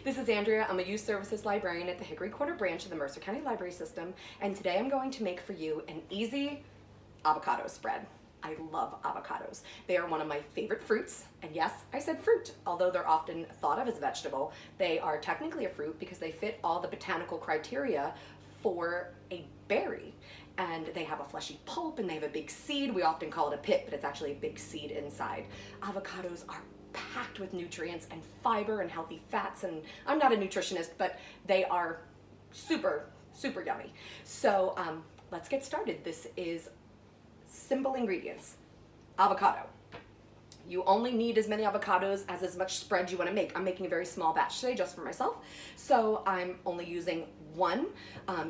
This is Andrea. I'm a youth services librarian at the Hickory Corner branch of the Mercer County Library System, and today I'm going to make for you an easy avocado spread. I love avocados. They are one of my favorite fruits, and yes, I said fruit, although they're often thought of as a vegetable. They are technically a fruit because they fit all the botanical criteria for a berry. And they have a fleshy pulp and they have a big seed. We often call it a pit, but it's actually a big seed inside. Avocados are packed with nutrients and fiber and healthy fats, and I'm not a nutritionist, but they are super yummy. So let's get started. This is simple ingredients. Avocado. You only need as many avocados as much spread you want to make. I'm making a very small batch today just for myself, so I'm only using one.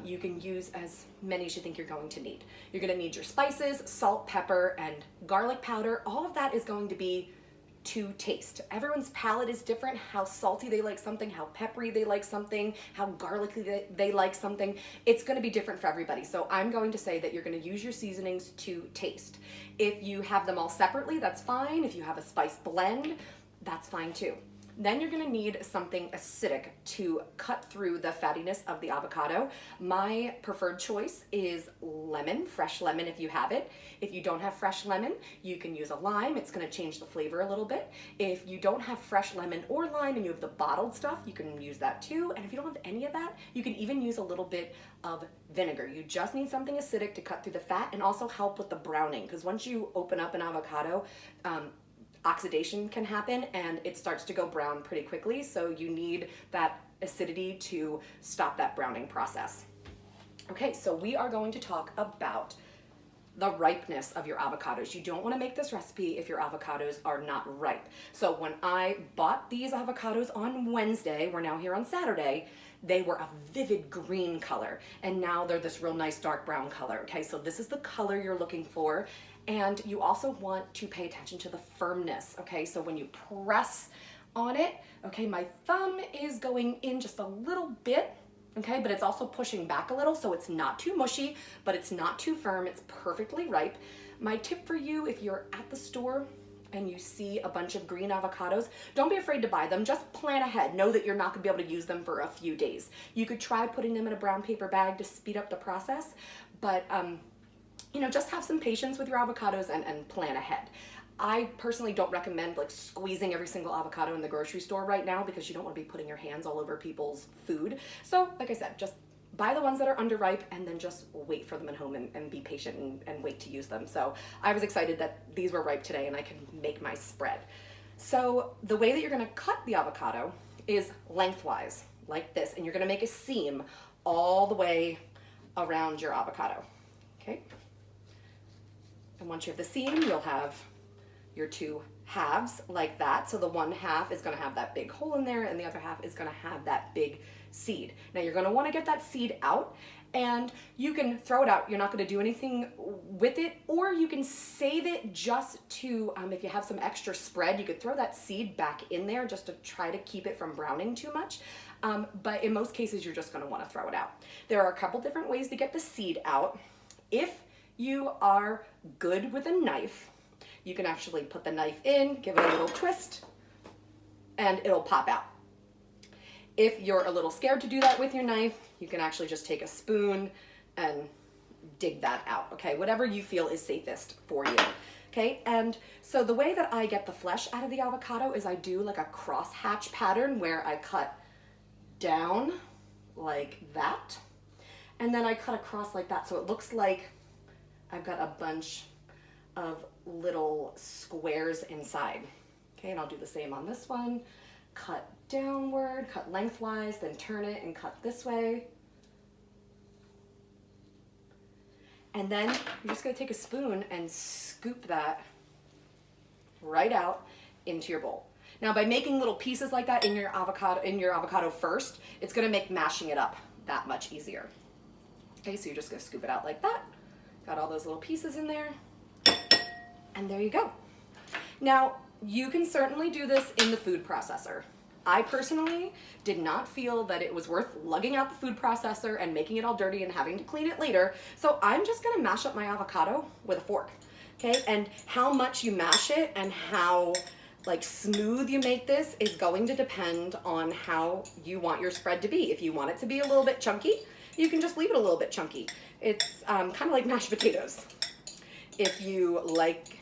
You can use as many as you think you're going to need. You're going to need your spices, salt, pepper, and garlic powder. All of that is going to be to taste. Everyone's palate is different, how salty they like something, how peppery they like something, how garlicky they like something. It's going to be different for everybody. So I'm going to say that you're going to use your seasonings to taste. If you have them all separately, that's fine. If you have a spice blend, that's fine too. Then you're going to need something acidic to cut through the fattiness of the avocado. My preferred choice is lemon, fresh lemon if you have it. If you don't have fresh lemon, you can use a lime. It's going to change the flavor a little bit. If you don't have fresh lemon or lime and you have the bottled stuff, you can use that too. And if you don't have any of that, you can even use a little bit of vinegar. You just need something acidic to cut through the fat and also help with the browning, because once you open up an avocado, oxidation can happen and it starts to go brown pretty quickly, so you need that acidity to stop that browning process. Okay, so we are going to talk about the ripeness of your avocados. You don't want to make this recipe if your avocados are not ripe. So when I bought these avocados on Wednesday, we're now here on Saturday, they were a vivid green color, and now they're this real nice dark brown color. Okay, so this is the color you're looking for. And you also want to pay attention to the firmness, okay? So when you press on it, okay, my thumb is going in just a little bit, okay, but it's also pushing back a little, so it's not too mushy, but it's not too firm. It's perfectly ripe. My tip for you, if you're at the store and you see a bunch of green avocados, don't be afraid to buy them. Just plan ahead. Know that you're not gonna be able to use them for a few days. You could try putting them in a brown paper bag to speed up the process, but you know, just have some patience with your avocados and plan ahead. I personally don't recommend like squeezing every single avocado in the grocery store right now, because you don't want to be putting your hands all over people's food. So like I said, just buy the ones that are underripe and then just wait for them at home and be patient and wait to use them. So I was excited that these were ripe today and I can make my spread. So the way that you're going to cut the avocado is lengthwise like this, and you're going to make a seam all the way around your avocado. Okay. And once you have the seam, you'll have your two halves like that. So the one half is going to have that big hole in there, and the other half is going to have that big seed. Now you're going to want to get that seed out, and you can throw it out. You're not going to do anything with it, or you can save it just to, if you have some extra spread, you could throw that seed back in there just to try to keep it from browning too much. But in most cases, you're just going to want to throw it out. There are a couple different ways to get the seed out. If you are good with a knife, you can actually put the knife in, give it a little twist, and it'll pop out. If you're a little scared to do that with your knife, you can actually just take a spoon and dig that out, okay? Whatever you feel is safest for you, okay? And so the way that I get the flesh out of the avocado is I do like a crosshatch pattern where I cut down like that, and then I cut across like that, so it looks like I've got a bunch of little squares inside. Okay, and I'll do the same on this one. Cut downward, cut lengthwise, then turn it and cut this way. And then you're just gonna take a spoon and scoop that right out into your bowl. Now by making little pieces like that in your avocado first, it's gonna make mashing it up that much easier. Okay, so you're just gonna scoop it out like that. Got all those little pieces in there, and there you go. Now, you can certainly do this in the food processor. I personally did not feel that it was worth lugging out the food processor and making it all dirty and having to clean it later, so I'm just gonna mash up my avocado with a fork, okay? And how much you mash it and how like smooth you make this is going to depend on how you want your spread to be. If you want it to be a little bit chunky, you can just leave it a little bit chunky. It's kind of like mashed potatoes. If you like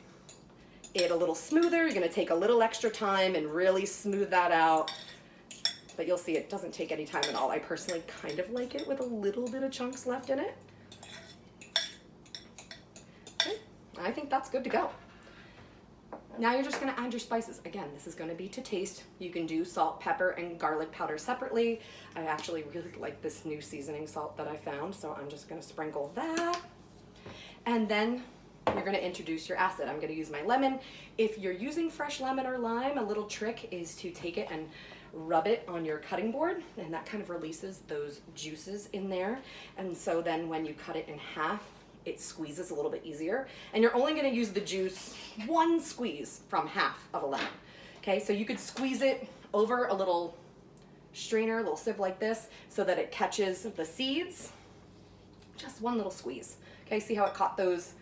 it a little smoother, you're gonna take a little extra time and really smooth that out. But you'll see it doesn't take any time at all. I personally kind of like it with a little bit of chunks left in it. Okay, I think that's good to go. Now you're just gonna add your spices. Again, this is gonna be to taste. You can do salt, pepper, and garlic powder separately. I actually really like this new seasoning salt that I found, so I'm just gonna sprinkle that. And then you're gonna introduce your acid. I'm gonna use my lemon. If you're using fresh lemon or lime, a little trick is to take it and rub it on your cutting board, and that kind of releases those juices in there. And so then when you cut it in half, it squeezes a little bit easier. And you're only gonna use the juice, one squeeze from half of a lemon. Okay, so you could squeeze it over a little strainer, a little sieve like this, so that it catches the seeds. Just one little squeeze. Okay, see how it caught those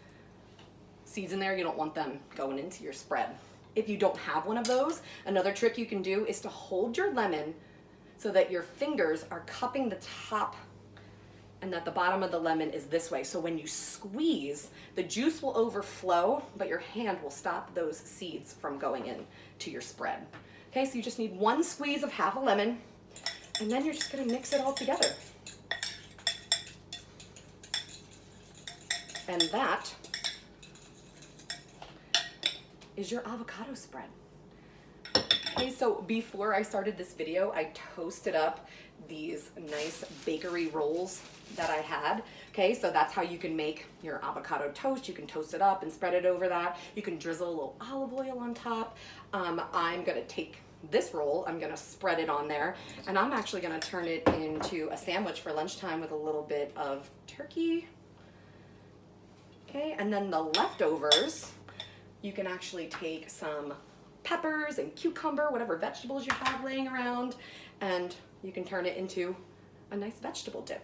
seeds in there? You don't want them going into your spread. If you don't have one of those, another trick you can do is to hold your lemon so that your fingers are cupping the top and that the bottom of the lemon is this way. So when you squeeze, the juice will overflow, but your hand will stop those seeds from going in to your spread. Okay, so you just need one squeeze of half a lemon, and then you're just gonna mix it all together. And that is your avocado spread. Okay, so before I started this video, I toasted up these nice bakery rolls that I had. Okay, so that's how you can make your avocado toast. You can toast it up and spread it over that. You can drizzle a little olive oil on top. I'm gonna take this roll, I'm gonna spread it on there, and I'm actually gonna turn it into a sandwich for lunchtime with a little bit of turkey. Okay, and then the leftovers, you can actually take some peppers and cucumber, whatever vegetables you have laying around, and you can turn it into a nice vegetable dip.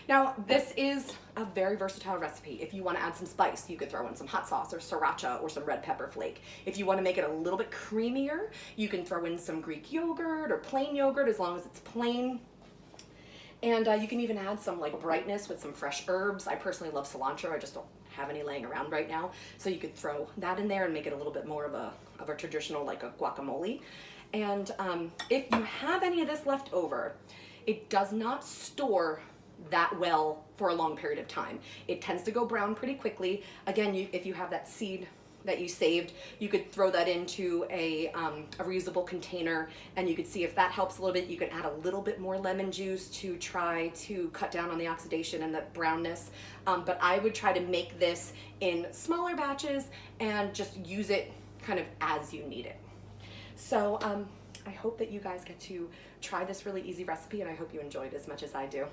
Now, this is a very versatile recipe. If you want to add some spice, you could throw in some hot sauce or sriracha or some red pepper flake. If you want to make it a little bit creamier, you can throw in some Greek yogurt or plain yogurt as long as it's plain. And you can even add some like brightness with some fresh herbs. I personally love cilantro. I just don't have any laying around right now. So you could throw that in there and make it a little bit more of a traditional, like a guacamole. And if you have any of this left over, it does not store that well for a long period of time. It tends to go brown pretty quickly. Again, if you have that seed that you saved, you could throw that into a reusable container, and you could see if that helps a little bit. You can add a little bit more lemon juice to try to cut down on the oxidation and the brownness. But I would try to make this in smaller batches and just use it kind of as you need it. So I hope that you guys get to try this really easy recipe, and I hope you enjoyed as much as I do.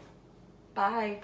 Bye.